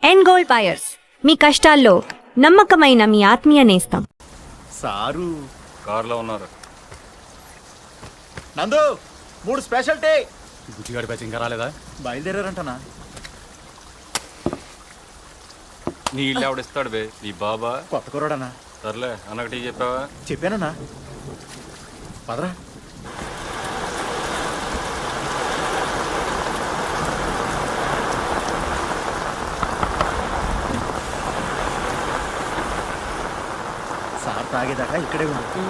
End gold buyers, మీ కష్టాల్లో నమ్మకమైన మీ ఆత్మీయ నేస్తం. సారు కార్లో ఉన్నారు. నందు 3 స్పెషల్ టీ. బుచ్చిగాడి బ్యాచ్ ఇంకా రాలేదా? బయలుదేరారంటనా? నీ ఇల్లు ఎవడిస్తాడు బే? నీ బాబా? కొత్త కుర్రాడనా? సర్లే అన్నకు టీ చెప్పావా? చెప్పానన్నా. పదరా. సార్ తాగేదాకా ఇక్కడే ఉండు.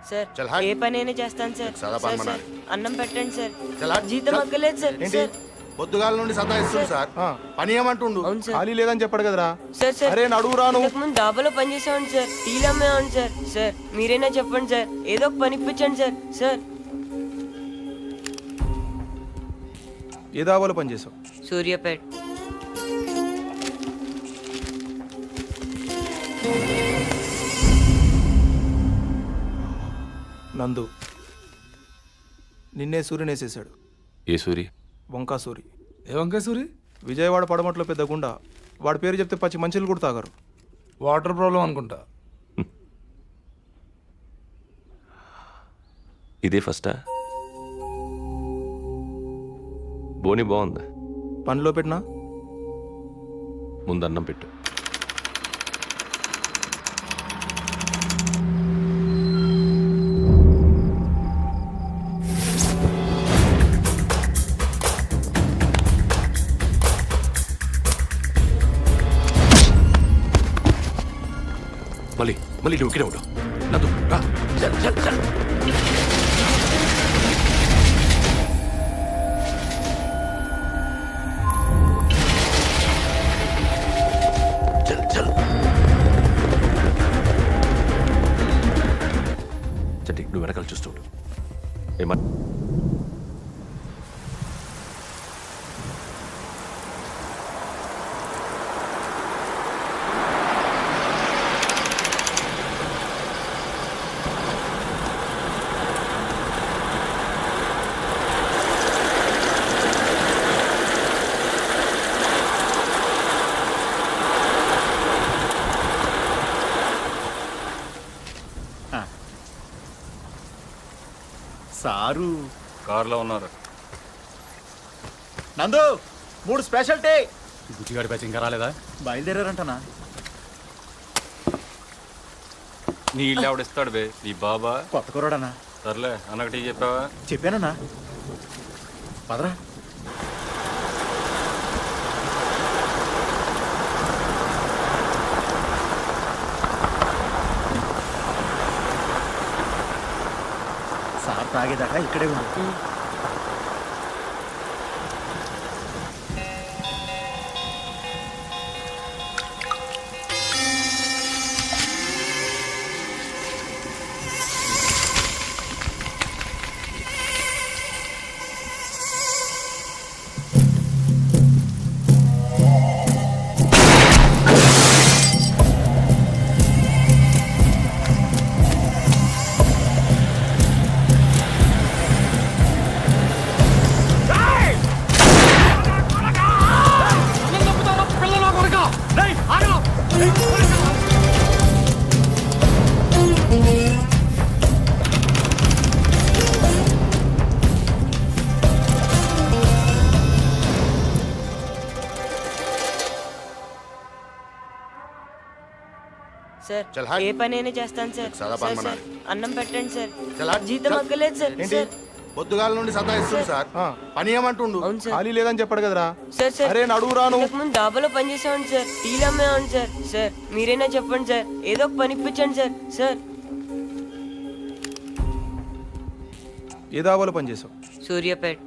సార్ ఏ పనైనా చేస్తాను సార్. సార్ అన్నం పెట్టండి సార్. జీతం అక్కలేదు సార్. సార్ పొద్దుగాల నుండి సతాయిస్తుంది సార్. పని ఏమంటుండు? ఖాళీ లేదని చెప్పాడు కదరా. సార్ సార్ అరే నడువు రాను. ముందు డాబాలో పని చేసామండి సార్. టీలు అమ్మేవాడి సార్. సార్ మీరైనా చెప్పండి సార్, ఏదో ఒక పని ఇప్పించండి సార్. సార్ ఏ దాబాలో పని చేసావు? సూర్యాపేట్. నందు నిన్నే సూర్యుని వేసేసాడు. ఏ సూరి? వంకా సూరి. ఏ వంకాయ సూరి? విజయవాడ పడమట్లో పెద్ద గుండా. వాడి పేరు చెప్తే పచ్చి మంచిలు కూడా తాగారు. వాటర్ ప్రాబ్లం అనుకుంటా. ఇదే ఫస్టా? బోని బాగుందా? పనిలో పెట్టినా ముందు అన్నం పెట్టు. మళ్ళీ మళ్ళీ నువ్వు ఇక్కడే ఉండవు. నన్ను రా. చల్ చల్ చల్. చల్ చల్. చట్టి నువ్వు వెనకాల చూస్తూ ఉండు. ఏమన్నా సారు కార్లో ఉన్నారు. నందు 3 స్పెషల్ టీ. బుచ్చిగాడి బ్యాచ్ ఇంకా రాలేదా? బయలుదేరారంటనా? నీ ఇల్లు ఎవడిస్తాడు బే? నీ బాబా? కొత్త కుర్రాడనా? సర్లే అన్నకు టీ చెప్పావా? చెప్పానన్నా. పదరా. సార్ తాగేదాకా ఇక్కడే ఉండు. సార్ చల్ హాయ్. ఏ పని అయినా చేస్తాను సార్. సదా సార్, పని సార్, అన్నం పెట్టండి సార్. చల్ హాయ్. జీతం చల్. అక్కర్లేదు సార్. ఏంటి? సార్ పొద్దుగాల నుండి సతాయిస్తుంది సార్ పని ఏమంటుండు అవును సార్. ఖాళీ లేదని చెప్పాడు కదరా. సార్ సార్ అరే నడువు రాను. ఇంతకు ముందు డాబాలో పని చేసామండి సార్. టీలు అమ్మేవాడి సార్. సార్ మీరైనా చెప్పండి సార్, ఏదో ఒక పని ఇప్పించండి సార్. సార్ ఏ దాబాలో పనిచేసావు? సూర్యాపేట్.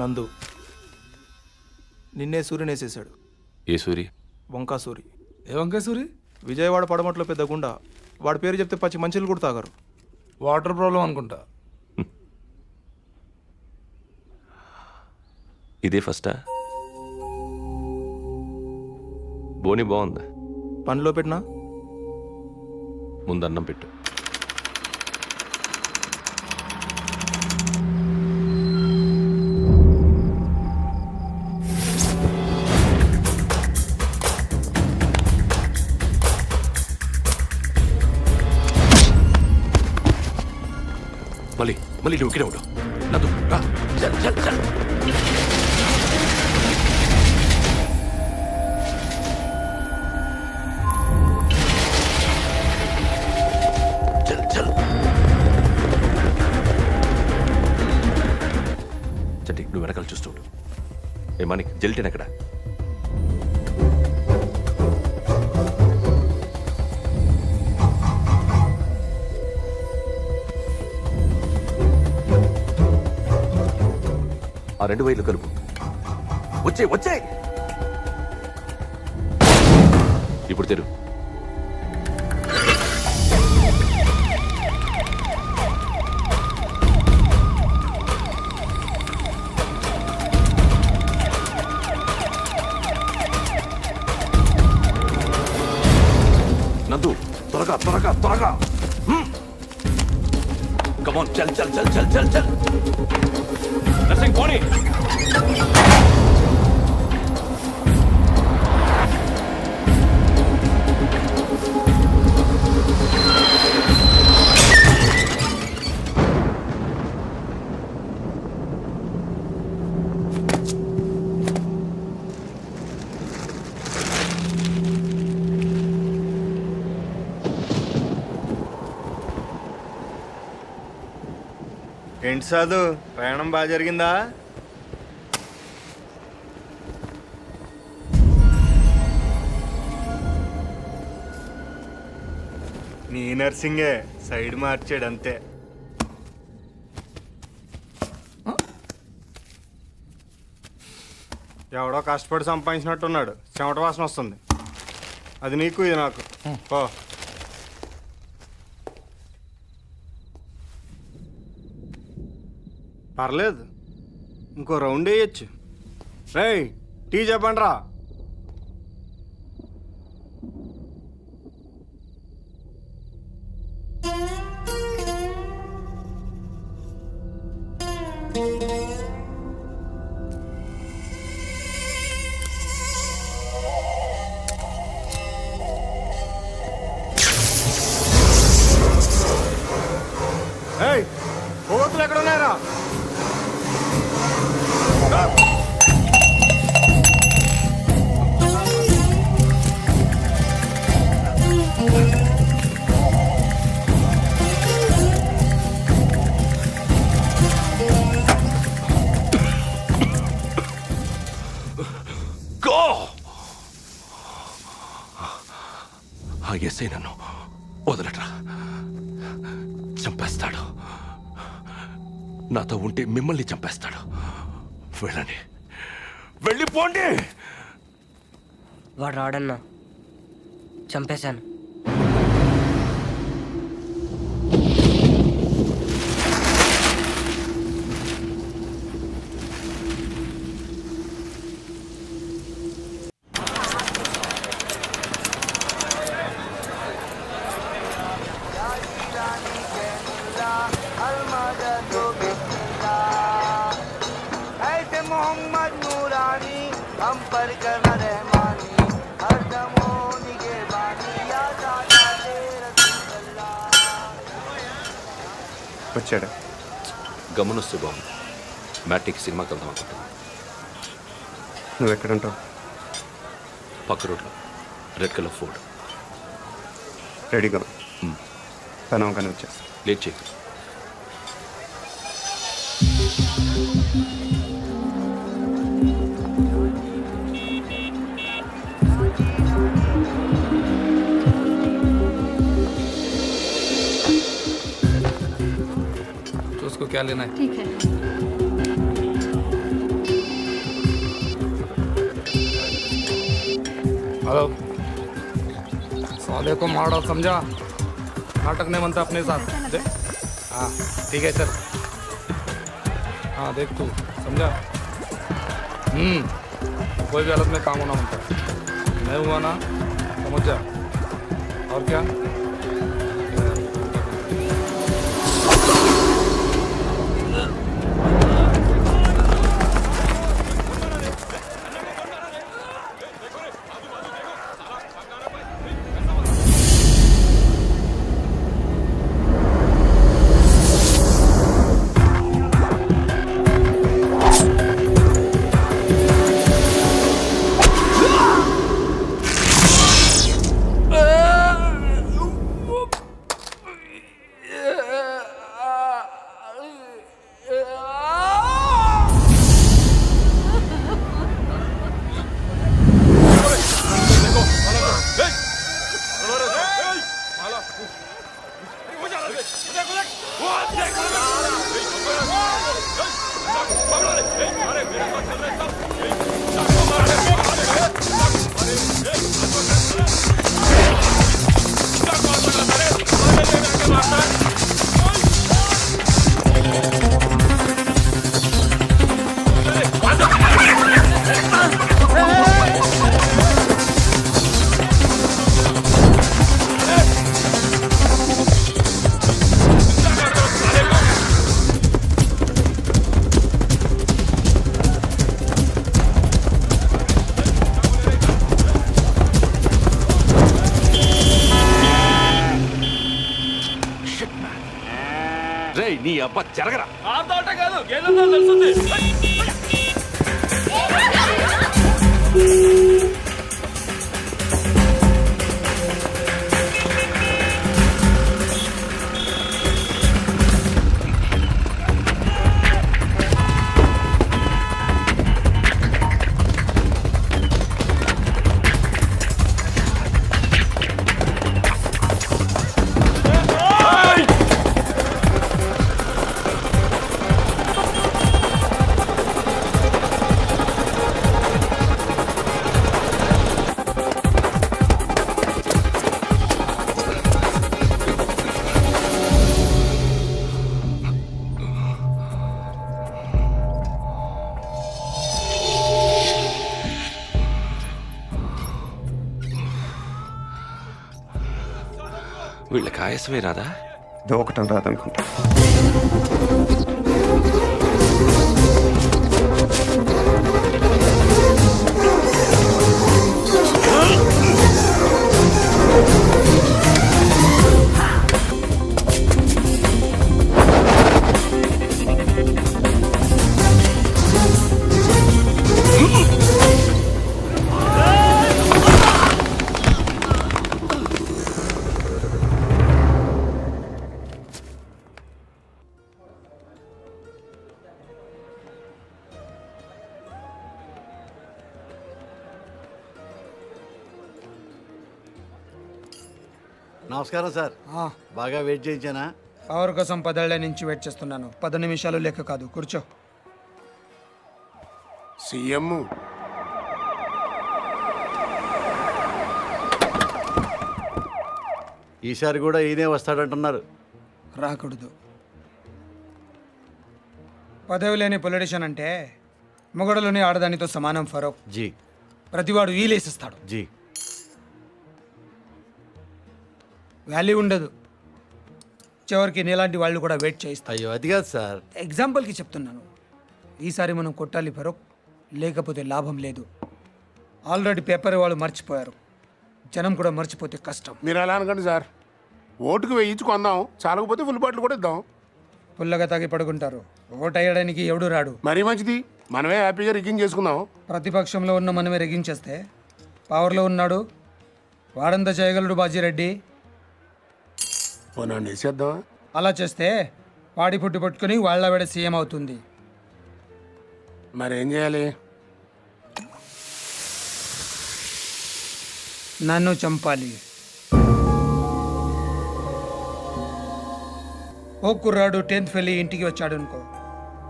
నందు నిన్నే సూర్యుని వేసేసాడు. ఏ సూరి? వంకా సూరి. ఏ వంకాయ సూరి? విజయవాడ పడమట్లో పెద్ద గుండా. వాడి పేరు చెప్తే పచ్చి మంచిలు కూడా తాగారు. వాటర్ ప్రాబ్లం అనుకుంటా. ఇదే ఫస్టా? బోని బాగుందా? పనిలో పెట్టినా ముందు అన్నం పెట్టు. మళ్ళీ మళ్ళీ నువ్వు ఇక్కడే ఉండు. నదు రా. చల్ చల్ చల్. చల్ చల్. చట్టి నువ్వు వెనకాల చూస్తూ ఉండు. ఏ మానిక్ జెల్టెన్ ఎక్కడ? ఆ 2 వైర్లు కలుపు. వచ్చే వచ్చే. ఇప్పుడు తెరు. నందు త్వరగా త్వరగా త్వరగా. కమాన్ చల్ చల్ చల్ చల్ చల్ చల్. నర్సింగ్ పోనీ. ఏంటి సాధు, ప్రయాణం బాగా జరిగిందా? నీ నర్సింగే సైడ్ మార్చాడు అంతే. ఎవడో కష్టపడి సంపాదించినట్టున్నాడు. చెమట వాసన వస్తుంది. అది నీకు ఇది నాకు. ఓ పర్లేదు, ఇంకో రౌండ్ వేయచ్చు. రేయ్ టీ చెప్పండి రా. ఏయ్ కోతులు ఎక్కడ ఉన్నాయరా? గో. ఆ ఎస్ఐ నన్ను వదలట్రా. చంపేస్తాడు. నాతో ఉంటే మిమ్మల్ని చంపేస్తాడు. వెళ్ళండి, వెళ్ళిపోండి. వాడు రాడన్నా, చంపేశాను. వచ్చాడు. గమనిస్తే బాగుంది. మ్యాట్నికి సినిమాకి వెళ్దాం అనుకుంటున్నాను. నువ్వు ఎక్కడంటావు? పక్క రోడ్లో రెడ్ కలర్ ఫోర్డ్. రెడీగా పని కానీ వచ్చేస్తా. లేట్ చేయకు. तो उसको क्या लेना है? ठीक है. हेलो, साले को मार डाल, समझा? नाटक नहीं बनता अपने साथ. हाँ ठीक है चल. हाँ देख तू, समझा? कोई भी हालत में काम होना बनता. नहीं हुआ ना, समझ जा. और क्या? రే నీ అబ్బా జరగరా. వీళ్ళకి ఆయాసమే రాదా? దోకటం రాదనుకుంటా. నమస్కారం సార్. బాగా వెయిట్ చేయించానా? పవర్ కోసం 10 ఏళ్ల నుంచి వెయిట్ చేస్తున్నాను. 10 నిమిషాలు లెక్క కాదు. కూర్చో. సీఎం ఈసారి కూడా ఈయనే వస్తాడంటున్నారు. రాకూడదు. పదవి లేని పొలిటీషియన్ అంటే మొగడలోని ఆడదానితో సమానం ఫరూక్. జీ ప్రతివాడు వీలేసిస్తాడు. జీ వాల్యూ ఉండదు. చివరికి నీలాంటి వాళ్ళు కూడా వెయిట్ చేయిస్తారు. అయ్యో అది కాదు సార్. ఎగ్జాంపుల్కి చెప్తున్నాను. ఈసారి మనం కొట్టాలి ఫరూక్, లేకపోతే లాభం లేదు. ఆల్రెడీ పేపర్ వాళ్ళు మర్చిపోయారు. జనం కూడా మర్చిపోతే కష్టం. మీరు అలా అనకండి సార్. ఓటుకు వేయించుకుందాం, చాలకపోతే ఫుల్ బాటిల్ కూడా ఇద్దాం. పుల్లగా తాగి పడుకుంటారు. ఓటేయడానికి ఎవడు రాడు. మరీ మంచిది, మనమే హ్యాపీగా రిగ్గింగ్ చేసుకుందాం. ప్రతిపక్షంలో ఉన్న మనమే రెగించేస్తే పవర్లో ఉన్నాడు వాడంతా చేయగలడు బాజీరెడ్డి. నన్ను వేసేద్దామా? అలా చేస్తే వాడి పుట్టి పట్టుకుని వాళ్ళ వేడ సీఎం అవుతుంది. మరేం చేయాలి? నన్ను చంపాలి. ఓ కుర్రాడు 10th ఫెయిల్ అయ్యి ఇంటికి వచ్చాడు అనుకో,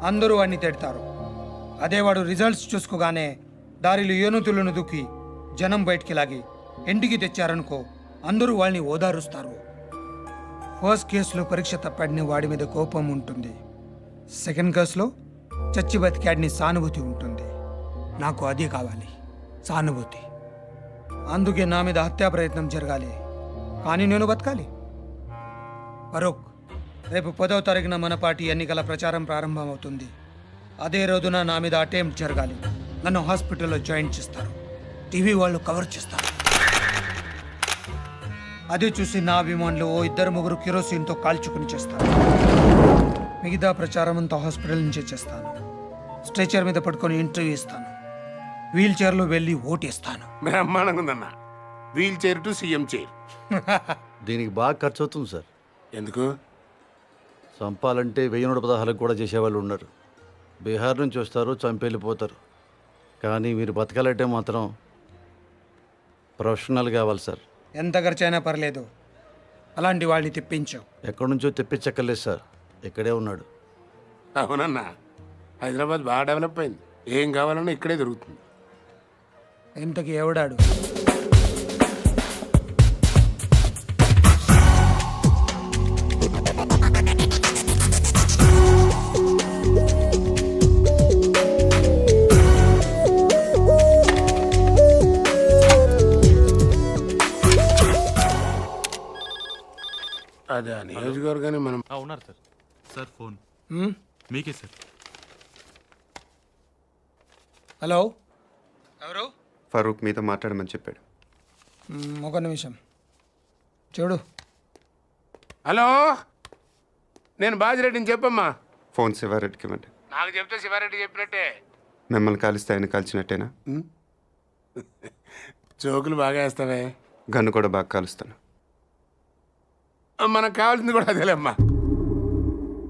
అందరూ వాడిని తిడతారు. అదే వాడు రిజల్ట్స్ చూసుకోగానే దారిలో ఏనుతులను దుక్కి జనం బయటికి లాగి ఇంటికి తెచ్చారనుకో, అందరూ వాళ్ళని ఓదారుస్తారు. ఫస్ట్ కేసులో పరీక్ష తప్పాడిని వాడి మీద కోపం ఉంటుంది. సెకండ్ కేసులో చచ్చి బతికాడిని సానుభూతి ఉంటుంది. నాకు అది కావాలి, సానుభూతి. అందుకే నా మీద హత్యా ప్రయత్నం జరగాలి, కానీ నేను బతకాలి. ఫరూక్, రేపు 10వ తారీఖున మన పార్టీ ఎన్నికల ప్రచారం ప్రారంభమవుతుంది. అదే రోజున నా మీద అటెంప్ట్ జరగాలి. నన్ను హాస్పిటల్లో జాయిన్ చేస్తారు, టీవీ వాళ్ళు కవర్ చేస్తారు. అది చూసి నా అభిమానులు ఓ 2-3 కిరోసిన్తో కాల్చుకుని చేస్తారు. మిగతా ప్రచారం అంతా హాస్పిటల్ నుంచే చేస్తాను. స్ట్రెచర్ మీద పట్టుకొని ఇంటర్వ్యూ ఇస్తాను. వీల్ చైర్లో వెళ్ళి ఓటేస్తాను. బ్రహ్మాండంగా ఉందన్న. Wheelchair to CM chair. దీనికి బాగా ఖర్చు అవుతుంది సార్. ఎందుకు? చంపాలంటే 1116 కూడా చేసేవాళ్ళు ఉన్నారు. బీహార్ నుంచి వస్తారు, చంపెళ్ళిపోతారు. కానీ మీరు బతకాలంటే మాత్రం ప్రొఫెషనల్ కావాలి సార్. ఎంత ఖర్చైనా పర్లేదు, అలాంటి వాళ్ళని తెప్పించు. ఎక్కడి నుంచో తెప్పించక్కర్లేదు సార్, ఇక్కడే ఉన్నాడు. అవునన్నా, హైదరాబాద్ బాగా డెవలప్ అయింది. ఏం కావాలన్నా ఇక్కడే దొరుకుతుంది. ఇంతకి ఎవడాడు? అదే నియోజకవర్గాన్ని మనం ఉన్నారు సార్. సార్ ఫోన్ హ్మ్? మీకే సార్. హలో, ఎవరు? ఫరూక్ మీతో మాట్లాడమని చెప్పాడు. ఒక నిమిషం చూడు. హలో, నేను బాజిరెడ్డిని చెప్పమ్మా. ఫోన్ శివారెడ్డికి ఇవ్వండి. నాకు చెప్తే శివారెడ్డి చెప్పినట్టే. మిమ్మల్ని కలిస్తే ఆయన కలిసినట్టేనా? జోకులు బాగా వేస్తావే. గన్ను కూడా బాగా కాలుస్తాను. మనకు కావాల్సింది కూడా అదేలేమ్మా.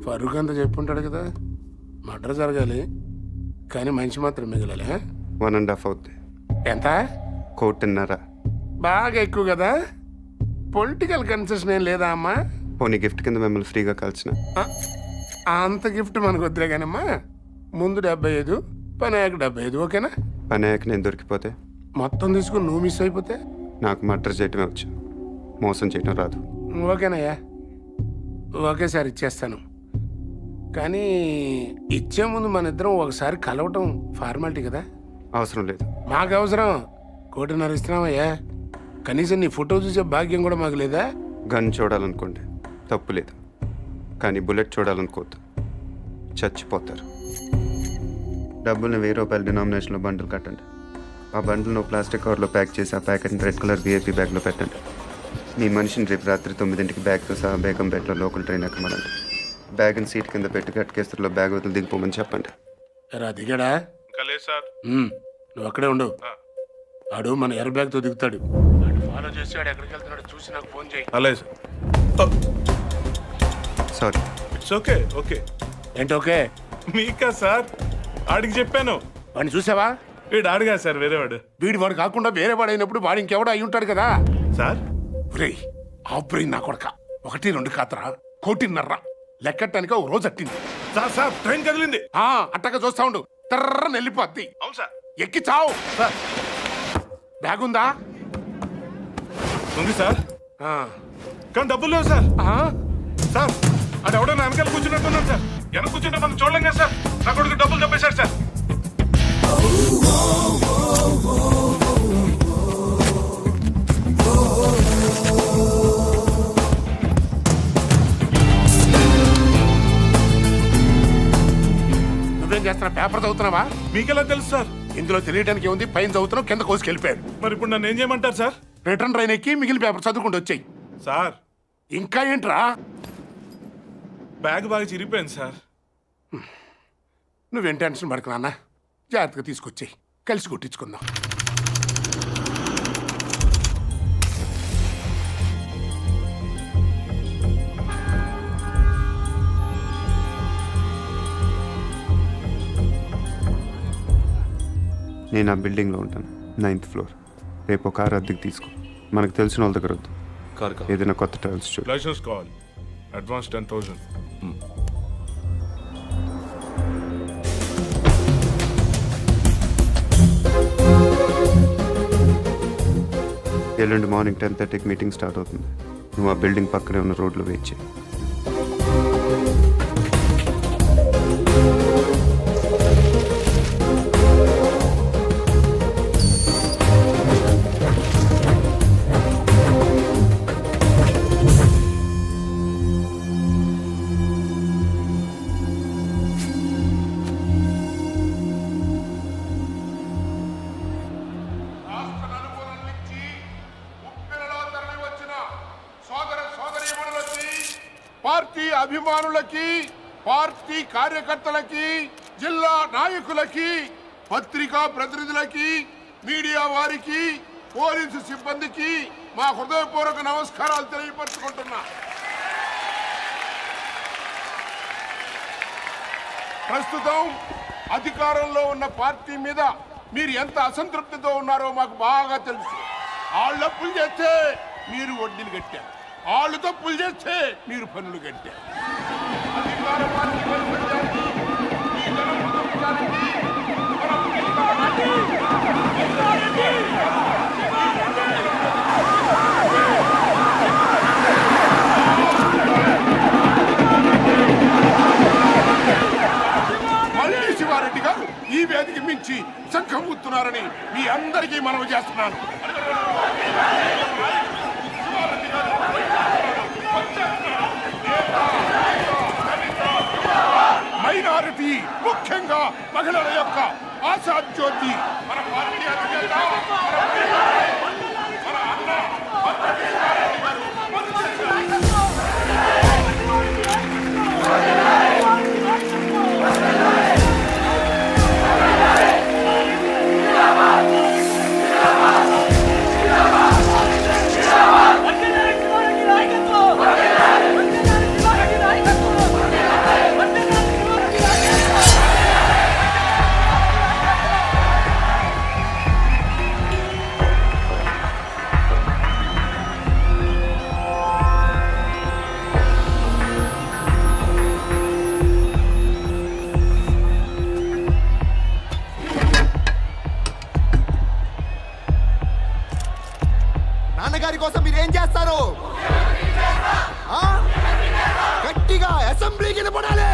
ఫరూక్ అంతా చెప్పుంటాడు కదా, మర్డర్ జరగాలి కానీ మనిషి మాత్రం మిగలాలి. 1.5 అవుద్ది. ఎంత? 1.5. బాగా ఎక్కువ కదా. పొలిటికల్ కన్సెషన్ ఏం లేదా అమ్మా? పోనీ గిఫ్ట్ కింద మిమ్మల్ని ఫ్రీగా కలిసిన. అంత గిఫ్ట్ మనకు వద్దులే కానమ్మా. ముందు 75, పని అయ్యాక 75, ఓకేనా? పని అయ్యాక నేను దొరికిపోతే? మొత్తం తీసుకుని నువ్వు మిస్ అయిపోతే? నాకు మర్డర్ చేయటమే వచ్చు, మోసం చేయటం రాదు. ఓకేనయ్యా, ఒకేసారి ఇచ్చేస్తాను. కానీ ఇచ్చే ముందు మన ఇద్దరం ఒకసారి కలవటం ఫార్మాలిటీ కదా. అవసరం లేదు. మాకు అవసరం. 1.5 ఇస్తున్నామయ్యా. కనీసం నీ ఫోటో చూసే భాగ్యం కూడా మాకు లేదా? గన్ చూడాలనుకోండి, తప్పు లేదు. కానీ బుల్లెట్ చూడాలనుకోవద్దు, చచ్చిపోతారు. డబ్బుల్ని 1000 రూపాయల డినామినేషన్లో బండిల్ కట్టండి. ఆ బండిల్ను ప్లాస్టిక్ కవర్లో ప్యాక్ చేసి ఆ ప్యాకెట్ని రెడ్ కలర్ VIP బ్యాగ్లో పెట్టండి. మీ మనిషిని రేపు రాత్రి 9ంటికి బ్యాగ్తో సహా బేగంపేటలో లోకల్ ట్రైన్ ఎక్కమనండి. బ్యాగ్ని సీట్ కింద పెట్టి గట్కేస్తులో బ్యాగ్ వదిలి దిగిపోమని చెప్పండి. రా దిగాడా? నువ్వు అక్కడే ఉండు. ఆడు మన ఎర్ర బ్యాగ్తో దిగుతాడు. ఫాలో చేసి ఆడు ఎక్కడికి వెళ్తున్నాడు చూసి నాకు ఫోన్ చేయి. అలాగే sir. Sorry. It's okay. Okay ఏంటి ఓకే? మీకా సార్? ఆడికి చెప్పాను. వాడిని చూసావా? వీడు ఆడిగా సార్, వేరేవాడు. వీడి వాడు కాకుండా వేరే వాడు అయినప్పుడు వాడు ఇంకెవడో అయి ఉంటాడు కదా సార్. ఒరేయ్, ఆబ్రెయిన్ నా కొడక. 1-2 కాతరా, 1.5 లెక్కటానికి ఒక రోజు అట్టింది. సార్ సార్ ట్రైన్ కదిలింది. అట్టగా చూస్తా ఉండు, తర్రని వెళ్ళిపోద్ది. అవును సార్. ఎక్కి చావు. సార్ బ్యాగ్ ఉందా? ఉంది సార్, కానీ డబ్బులు లేవు సార్. సార్ అది ఎవడో నా వెనకాల కూర్చున్నట్టున్నాడు సార్. వెనక కూర్చుంటే మనం చూడలేం కదా సార్. నా కొడుకు డబ్బులు తప్పేశాడు సార్. నువ్వేం చేస్తున్నా? పేపర్ చదువుతున్నావా? మీకెలా తెలుసు సార్? ఇందులో తెలియడానికి ఉంది. పైన చదువుతున్నావు, కింద కోసుకెళ్ళిపోయాడు. మరి ఇప్పుడు నన్ను ఏం చేయమంటారు సార్? రిటర్న్ ట్రైన్ ఎక్కి మిగిలిన పేపర్ చదువుకుంటూ వచ్చాయి. సార్ ఇంకా ఏంట్రా? బ్యాగ్ బాగా చిరిగిపోయింది సార్. నువ్వేం టెన్షన్ పడకు నాన్న, జాగ్రత్తగా తీసుకొచ్చేయి, కలిసి కొట్టించుకుందాం. నేను ఆ బిల్డింగ్లో ఉంటాను, 9th ఫ్లోర్. రేపు కార్ అద్దెకి తీసుకో. మనకు తెలిసిన వాళ్ళ దగ్గర వద్దు, కారు ఏదైనా కొత్త ట్రావెల్స్ చూడు. లైసెన్స్ కావాలి, అడ్వాన్స్ 10,000. ఎల్లుండి మార్నింగ్ 10:30కి మీటింగ్ స్టార్ట్ అవుతుంది. నువ్వు ఆ బిల్డింగ్ పక్కనే ఉన్న రోడ్లో వెయిట్ చేయి. రాష్ట్ర నలుమూలల నుంచి ఉప్పెనలో తరలి వచ్చిన సోదర సోదరీమణులకి, పార్టీ అభిమానులకి, పార్టీ కార్యకర్తలకి, జిల్లా నాయకులకి, పత్రికా ప్రతినిధులకి, మీడియా వారికి, పోలీసు సిబ్బందికి మా హృదయపూర్వక నమస్కారాలు తెలియపరుచుకుంటున్నా. ప్రస్తుతం అధికారంలో ఉన్న పార్టీ మీద మీరు ఎంత అసంతృప్తితో ఉన్నారో మాకు బాగా తెలుసు. వాళ్ళు అప్పులు చేస్తే మీరు వడ్డీలు కట్టారు, వాళ్ళు తప్పులు చేస్తే మీరు పన్నులు కట్టారు. అధికార పార్టీ వైఫల్యాన్ని, ఈ ధనవంతులకి మనం మళ్ళీ శివారెడ్డి గారు ఈ వేదిక మించి శంఖం ఊతున్నారని మీ అందరికీ మనవి చేస్తున్నాను. మైనారిటీ, ముఖ్యంగా మహిళల యొక్క ఆశాజ్యోతి మన పార్టీ అధినేత, మన అన్న శివారెడ్డి గారు. నాన్నగారి కోసం మీరేం చేస్తారు? ఆ? గట్టిగా అసెంబ్లీకి నిలబడాలి.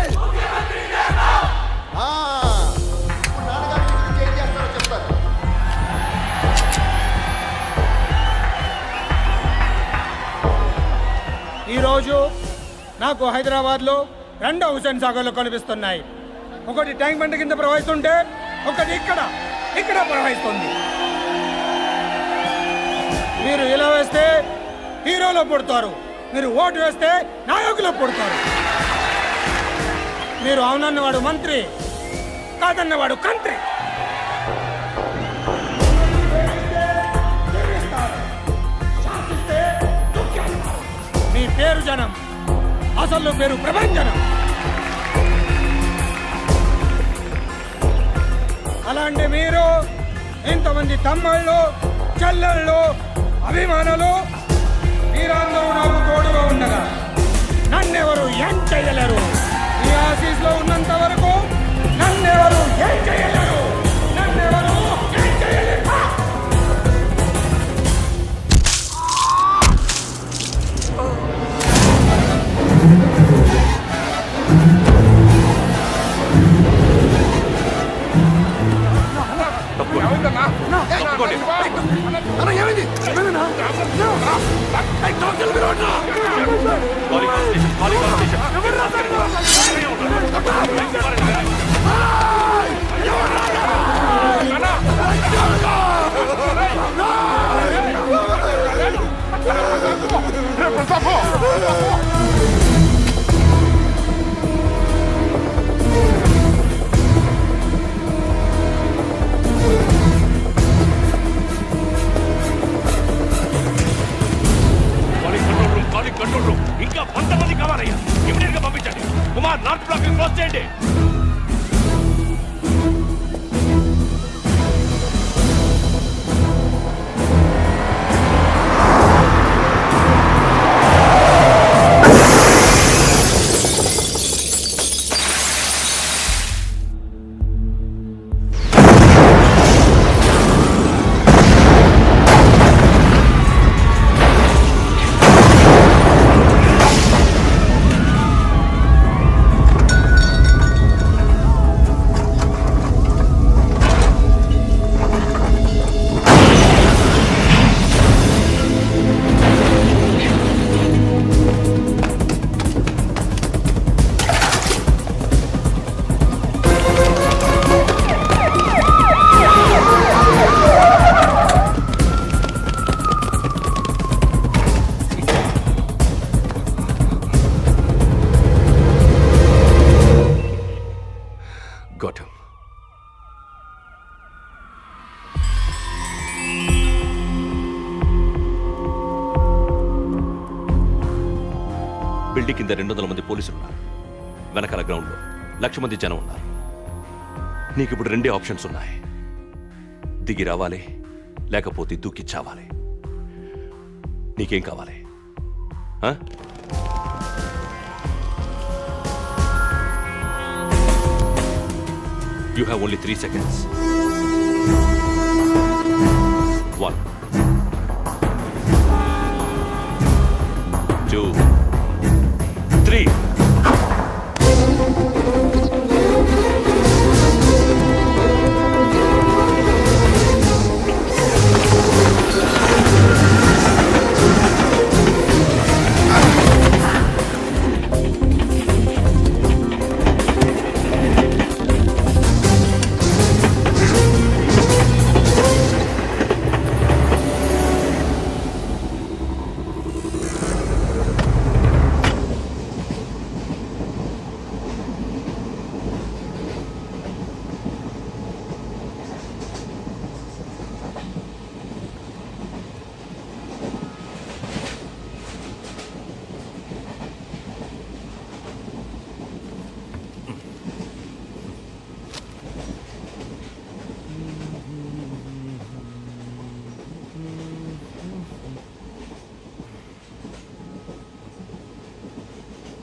ఆ. ఇప్పుడు నాన్నగారి గురించి ఏం చేస్తారో చెప్తారు. ఈరోజు నాకు హైదరాబాద్లో 2 హుసేన్ సాగర్లు కనిపిస్తున్నాయి. ఒకటి ట్యాంక్ బండ్ కింద ప్రవహిస్తుంటే, ఒకటి ఇక్కడ ప్రవహిస్తుంది. మీరు ఇలా వేస్తే హీరోలో పుడతారు, మీరు ఓటు వేస్తే నాయకులో పుడతారు. మీరు అవునన్నవాడు మంత్రి, కాదన్నవాడు కంత్రి. మీ పేరు జనం, అసలు పేరు ప్రభంజనం. అలాంటి మీరు ఇంతమంది తమ్ముళ్ళు, చెల్లెళ్ళు, అభిమానులు మీరందరూ నాకు తోడుగా ఉండగా నన్నెవరు ఏం చేయలేరు. మీ ఆఫీస్లో ఉన్నంత వరకు నన్నెవరు ఏం చేయలేరు. నన్నెవరు ఏం చేయలేరు. క్లోజ్ చేయండి. Got him. బిల్డింగ్ కింద 200 మంది పోలీసులు ఉన్నారు. వెనకాల గ్రౌండ్లో 1,00,000 మంది జనం ఉన్నారు. నీకు ఇప్పుడు 2 ఆప్షన్స్ ఉన్నాయి. దిగి రావాలి, లేకపోతే దూకి చావాలి. నీకేం కావాలి? You have only 3 seconds. 1, 2, 3.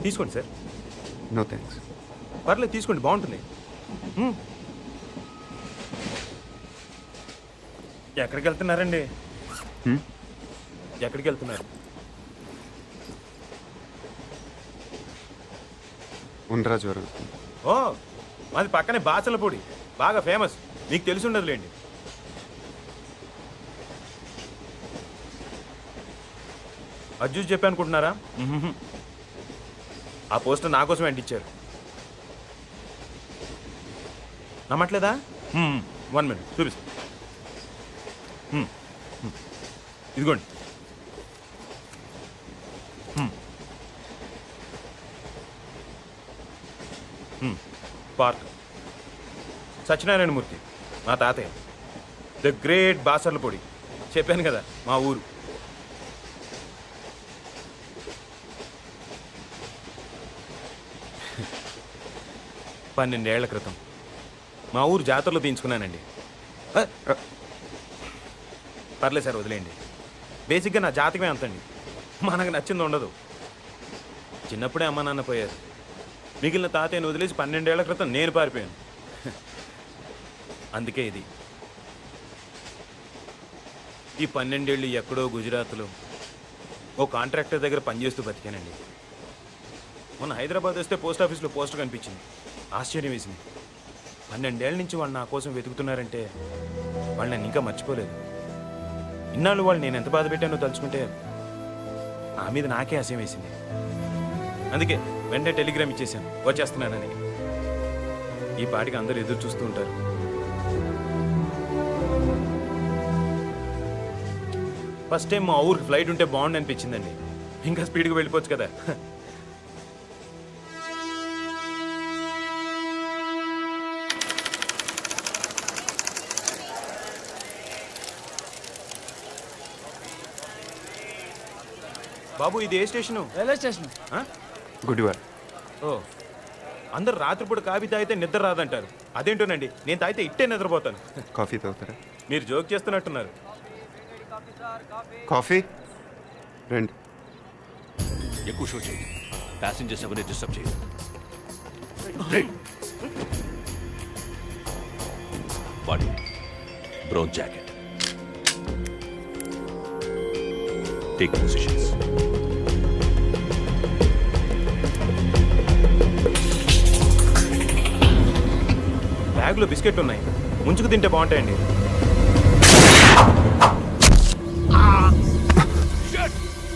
తీసుకోండి సార్. No thanks. పర్లేదు తీసుకోండి, బాగుంటుంది. ఎక్కడికి వెళ్తున్నారండి? ఎక్కడికి వెళ్తున్నారు? ఉండరాజవరం. ఓ, మాది పక్కనే బాచలపూడి, బాగా ఫేమస్. మీకు తెలిసి ఉండదులేండి. అది చూసి చెప్పి అనుకుంటున్నారా? ఆ పోస్టర్ నా కోసం అంటించారు. నమ్మట్లేదా? 1 minute చూపిస్తా. ఇదిగోండి. పార్క్ సత్యనారాయణమూర్తి మా తాతయ్య, ద గ్రేట్ బాసర్లపొడి. చెప్పాను కదా మా ఊరు. పన్నెండేళ్ల క్రితం మా ఊరు జాతరలో తీయించుకున్నానండి. పర్లేదు సార్, వదిలేయండి. బేసిక్గా నా జాతకమే అంతండి. మనకు నచ్చింది ఉండదు. చిన్నప్పుడే అమ్మ నాన్న పోయారు. మిగిలిన తాతయ్యను వదిలేసి 12 ఏళ్ల క్రితం నేను పారిపోయాను. అందుకే ఇది. ఈ 12 ఏళ్ళు ఎక్కడో గుజరాత్లో ఓ కాంట్రాక్టర్ దగ్గర పనిచేస్తూ బతికానండి. మొన్న హైదరాబాద్ వస్తే పోస్ట్ ఆఫీస్లో పోస్టర్ కనిపించింది. ఆశ్చర్యం వేసింది. 12 ఏళ్ళ నుంచి వాళ్ళు నా కోసం వెతుకుతున్నారంటే వాళ్ళు నన్ను ఇంకా మర్చిపోలేదు. ఇన్నాళ్ళు వాళ్ళు నేను ఎంత బాధ పెట్టానో తలుచుకుంటే నా మీద నాకే అసహ్యం వేసింది. అందుకే వెంటనే టెలిగ్రామ్ ఇచ్చేసాను వచ్చేస్తున్నానని. ఈ పాటికి అందరూ ఎదురు చూస్తూ ఉంటారు. ఫస్ట్ టైం మా ఊరికి ఫ్లైట్ ఉంటే బాగుండు అనిపించిందండి. ఇంకా స్పీడ్గా వెళ్ళిపోవచ్చు కదా. బాబు ఇది ఏ స్టేషను? Railway station. గుడివాడ. ఓ, అందరు రాత్రిపూట కాఫీ తాగితే నిద్ర రాదంటారు. అదేంటోనండి, నేను తాగితే ఇట్టే నిద్రపోతాను. కాఫీ తాగుతారా? మీరు జోక్ చేస్తున్నట్టున్నారు. కాఫీ రండి. ఎక్కువ షో చేయి. ప్యాసింజర్స్ ఎవరిని డిస్టర్బ్ చేయి. Body brown jacket. Take positions. బ్యాగ్లో బిస్కెట్ ఉన్నాయి, ముంచుకు తింటే బాగుంటాయండి.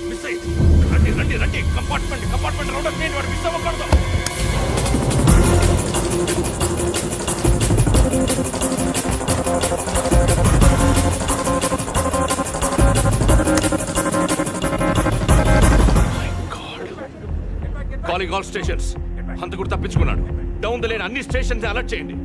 మిస్ అయ్యింది. రండి రండి రండి. కంపార్ట్మెంట్ రౌండప్ చేయండి. వాడు మిస్ అవ్వకూడదు. Calling all stations. హంతకుడు తప్పించుకున్నాడు. డౌన్ ద లేన్ అన్ని స్టేషన్స్ అలర్ట్ చేయండి.